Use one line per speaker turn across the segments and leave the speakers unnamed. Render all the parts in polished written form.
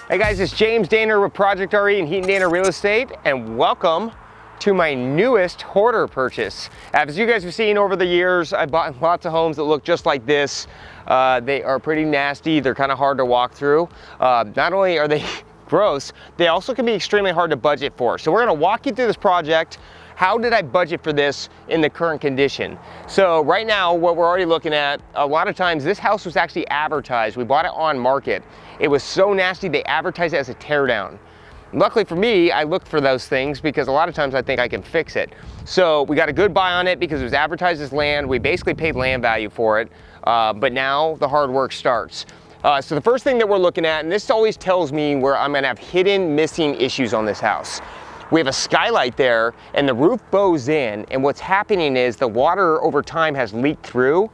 Hey guys, it's James Dainard with ProjectRE and Heat and Dainard Real Estate, and welcome to my newest hoarder purchase. As you guys have seen over the years, I bought lots of homes that look just like this. They are pretty nasty. They're kind of hard to walk through. Not only are they gross, they also can be extremely hard to budget for. So we're gonna walk you through this project. How did I budget for this in the current condition? So right now, what we're already looking at, a lot of times this house was actually advertised. We bought it on market. It was so nasty, they advertised it as a teardown. Luckily for me, I looked for those things because a lot of times I think I can fix it. So we got a good buy on it because it was advertised as land. We basically paid land value for it, but now the hard work starts. So the first thing that we're looking at, and this always tells me where I'm gonna have hidden missing issues on this house. We have a skylight there and the roof bows in, and what's happening is the water over time has leaked through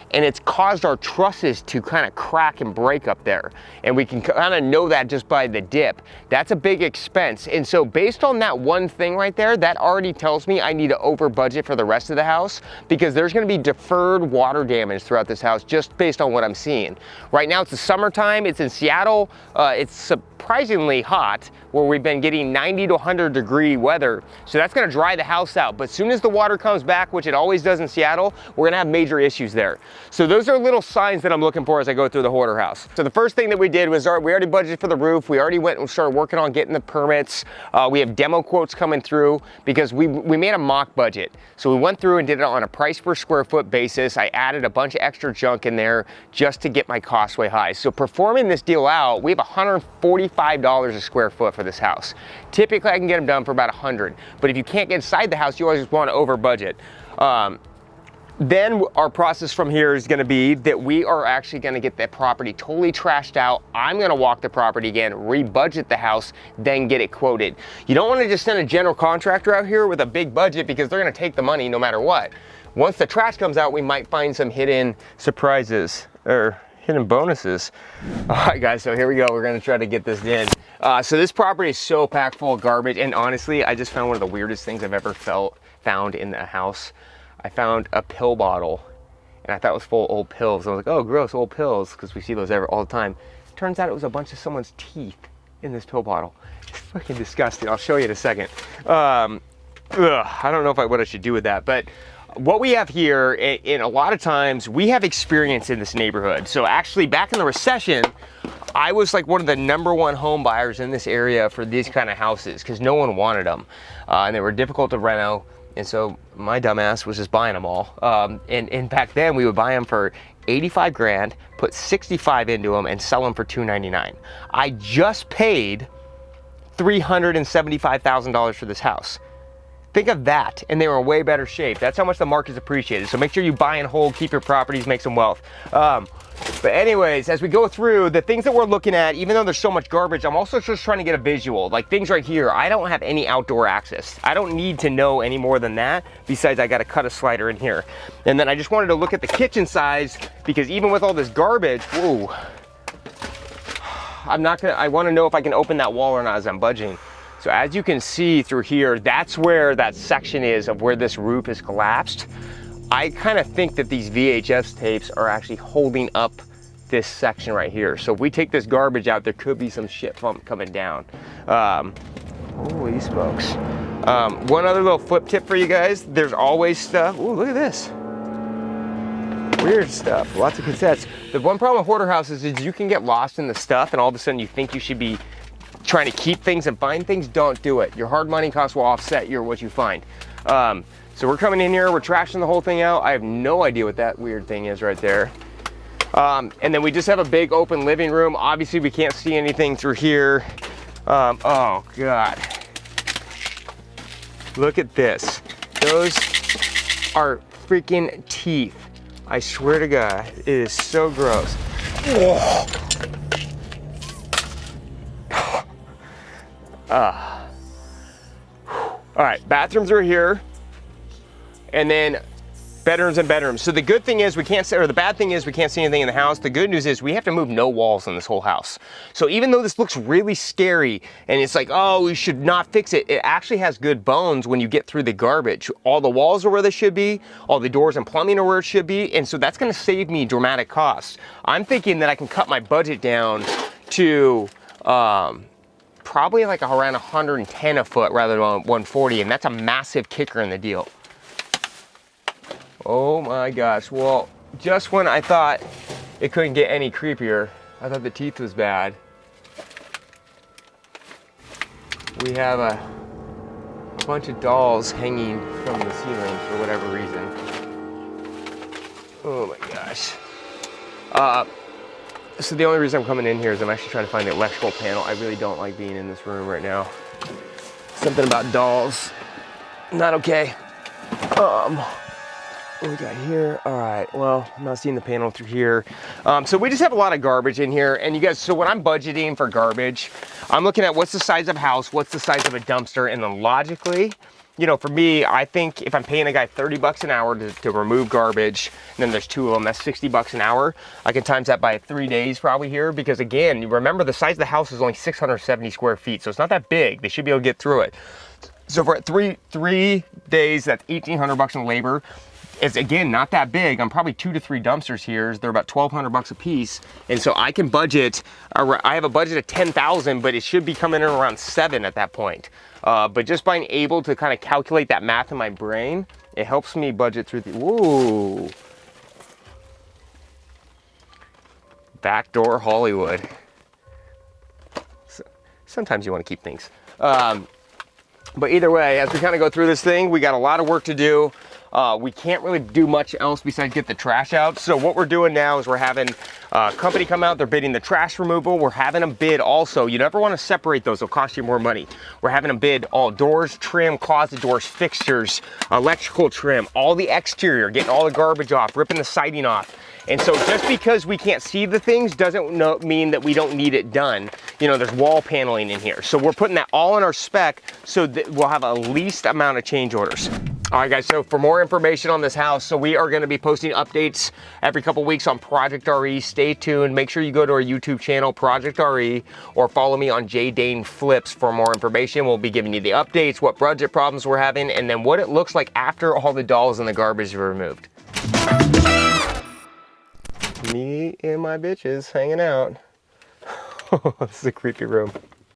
and it's caused our trusses to kind of crack and break up there. And we can kind of know that just by the dip. That's a big expense. And so based on that one thing right there, that already tells me I need to over budget for the rest of the house because there's gonna be deferred water damage throughout this house just based on what I'm seeing. Right now it's the summertime, it's in Seattle, it's surprisingly hot where we've been getting 90 to 100 degree weather. So that's gonna dry the house out. But as soon as the water comes back, which it always does in Seattle, we're gonna have major issues there. So those are little signs that I'm looking for as I go through the hoarder house. So the first thing that we did was we already budgeted for the roof. We already went and started working on getting the permits. We have demo quotes coming through because we made a mock budget. So we went through and did it on a price per square foot basis. I added a bunch of extra junk in there just to get my costs way high. So performing this deal out, we have $145 a square foot for this house. Typically I can get them done for about 100, but if you can't get inside the house, you always want to over budget. Then our process from here is gonna be that we are actually gonna get that property totally trashed out. I'm gonna walk the property again, rebudget the house, then get it quoted. You don't wanna just send a general contractor out here with a big budget because they're gonna take the money no matter what. Once the trash comes out, we might find some hidden surprises or hidden bonuses. All right guys, so here we go. We're gonna try to get this in. So this property is so packed full of garbage, and honestly, I just found one of the weirdest things I've ever found in a house. I found a pill bottle and I thought it was full of old pills. I was like, oh gross, old pills, because we see those all the time. Turns out it was a bunch of someone's teeth in this pill bottle. It's fucking disgusting. I'll show you in a second. I don't know what I should do with that, but what we have here, in a lot of times, we have experience in this neighborhood. So actually back in the recession, I was like one of the #1 home buyers in this area for these kind of houses because no one wanted them. And they were difficult to reno. And so my dumbass was just buying them all. And back then we would buy them for 85 grand, put 65 into them and sell them for $299. I just paid $375,000 for this house. Think of that, and they were in way better shape. That's how much the market's appreciated. So make sure you buy and hold, keep your properties, make some wealth. But anyways, as we go through the things that we're looking at, even though there's so much garbage, I'm also just trying to get a visual. Like things right here, I don't have any outdoor access. I don't need to know any more than that. Besides, I got to cut a slider in here. And then I just wanted to look at the kitchen size because even with all this garbage, whoa, I want to know if I can open that wall or not as I'm budging. So as you can see through here, that's where that section is of where this roof is collapsed. I kind of think that these VHS tapes are actually holding up this section right here. So if we take this garbage out, there could be some shit coming down. Holy smokes. One other little flip tip for you guys. There's always stuff. Ooh, look at this. Weird stuff, lots of cassettes. The one problem with hoarder houses is you can get lost in the stuff and all of a sudden you think you should be trying to keep things and find things. Don't do it. Your hard money costs will offset what you find. So we're coming in here, we're trashing the whole thing out. I have no idea what that weird thing is right there. And then we just have a big open living room. Obviously we can't see anything through here. Oh God. Look at this. Those are freaking teeth. I swear to God, it is so gross. All right, bathrooms are here, and then bedrooms and bedrooms. So the good thing is we can't see, or the bad thing is we can't see anything in the house. The good news is we have to move no walls in this whole house. So even though this looks really scary and it's like, oh, we should not fix it, it actually has good bones when you get through the garbage. All the walls are where they should be, all the doors and plumbing are where it should be, and so that's gonna save me dramatic costs. I'm thinking that I can cut my budget down to Probably like around 110 a foot rather than 140, and that's a massive kicker in the deal. Oh my gosh, well, just when I thought it couldn't get any creepier, I thought the teeth was bad, we have a bunch of dolls hanging from the ceiling for whatever reason. Oh my gosh. So the only reason I'm coming in here is I'm actually trying to find the electrical panel. I really don't like being in this room right now. Something about dolls, not okay. What we got here? All right, well, I'm not seeing the panel through here. So we just have a lot of garbage in here. And you guys, so when I'm budgeting for garbage, I'm looking at what's the size of a house, what's the size of a dumpster, and then logically, you know, for me, I think if I'm paying a guy 30 bucks an hour to remove garbage, and then there's 2 of them, that's 60 bucks an hour. I can times that by 3 days probably here, because again, you remember the size of the house is only 670 square feet, so it's not that big. They should be able to get through it. So for three days, that's 1,800 bucks in labor. It's again not that big. I'm probably 2 to 3 dumpsters here. They're about 1,200 bucks a piece, and so I can budget. I have a budget of 10,000, but it should be coming in around 7 at that point. But just being able to kind of calculate that math in my brain, it helps me budget through the. Whoa! Backdoor Hollywood. So, sometimes you want to keep things. But either way, as we kind of go through this thing, we got a lot of work to do. We can't really do much else besides get the trash out. So what we're doing now is we're having a company come out, they're bidding the trash removal. We're having them bid also. You never want to separate those, it'll cost you more money. We're having them bid all doors, trim, closet doors, fixtures, electrical trim, all the exterior, getting all the garbage off, ripping the siding off. And so just because we can't see the things doesn't mean that we don't need it done. You know, there's wall paneling in here. So we're putting that all in our spec so that we'll have a least amount of change orders. All right guys, so for more information on this house, so we are gonna be posting updates every couple weeks on ProjectRE. Stay tuned, make sure you go to our YouTube channel, ProjectRE, or follow me on Dainard Flips for more information. We'll be giving you the updates, what budget problems we're having, and then what it looks like after all the dolls and the garbage are removed. Me and my bitches hanging out. This is a creepy room.